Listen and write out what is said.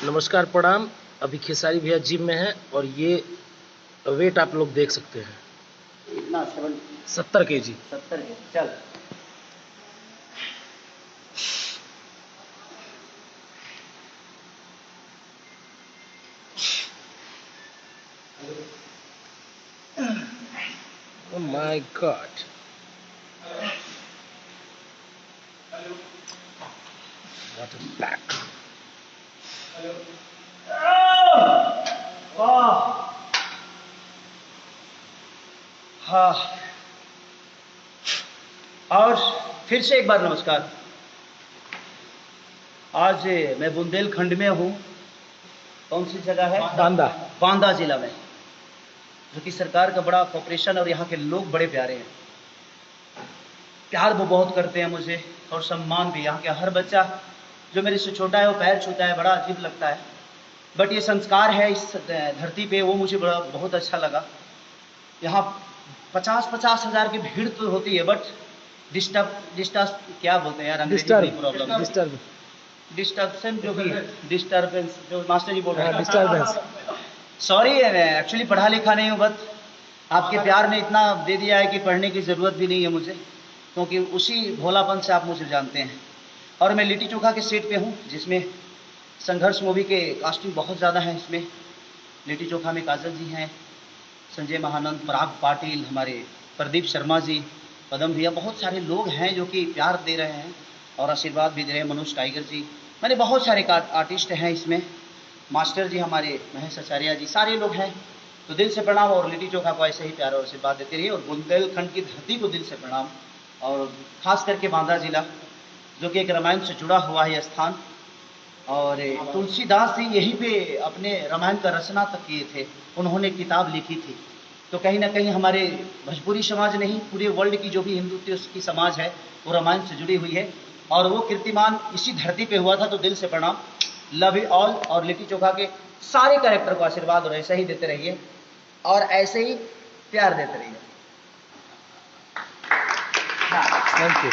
नमस्कार, प्रणाम। अभी खेसारी भैया जिम में हैं और ये वेट आप लोग देख सकते हैं। इतना 70 kg। 70 के चल। Oh my God! What a back! हाँ, और फिर से एक बार नमस्कार। आज मैं बुंदेलखंड में हूँ। कौन सी जगह है? बांदा जिला में, जो कि सरकार का बड़ा कॉपरेशन और यहाँ के लोग बड़े प्यारे हैं। प्यार वो बहुत करते हैं मुझे और सम्मान भी। यहाँ के हर बच्चा जो मेरे से छोटा है वो पैर छूता है, बड़ा अजीब लगता है। बट ये संस्कार है इस धरती पे, वो मुझे बड़ा बहुत अच्छा लगा। यहाँ 50-50 हज़ार की भीड़ तो होती है, बट डिस्टर्ब क्या बोलते हैं यार, अंग्रेजी प्रॉब्लम, डिस्टर्बेंस जो भी है, डिस्टर्बेंस जो मास्टर जी बोल रहे हैं, डिस्टर्बेंस। सॉरी, मैं एक्चुअली पढ़ा लिखा नहीं हूँ, बट आपके प्यार ने इतना दे दिया है कि पढ़ने की ज़रूरत भी नहीं है मुझे, क्योंकि उसी भोलापन से आप मुझे जानते हैं। और मैं लिट्टी चोखा के सेट पे हूँ, जिसमें संघर्ष मूवी के कास्टिंग बहुत ज़्यादा है। इसमें लिट्टी चोखा में काजल जी हैं, संजय महानंद, पराग पाटिल, हमारे प्रदीप शर्मा जी, पदम भैया, बहुत सारे लोग हैं जो कि प्यार दे रहे हैं और आशीर्वाद भी दे रहे हैं। मनोज टाइगर जी, मैंने बहुत सारे आर्टिस्ट हैं इसमें, मास्टर जी हमारे महेश आचार्य जी, सारे लोग हैं। तो दिल से प्रणाम, और लिट्टी चोखा को ऐसे ही प्यार और आशीर्वाद देते रहिए। और बुंदेलखंड की धरती को दिल से प्रणाम, और खास करके बांदा जिला, जो कि एक रामायण से जुड़ा हुआ है स्थान। और तुलसीदास जी यहीं पे अपने रामायण का रचना तक किए थे, उन्होंने किताब लिखी थी। तो कहीं ना कहीं हमारे भोजपुरी समाज नहीं, पूरे वर्ल्ड की जो भी हिंदुत्व की समाज है वो रामायण से जुड़ी हुई है, और वो कीर्तिमान इसी धरती पे हुआ था। तो दिल से प्रणाम, लव यू ऑल। और लिट्टी चोखा के सारे कैरेक्टर को आशीर्वाद और ऐसे ही देते रहिए, और ऐसे ही प्यार देते रहिए। Thank you.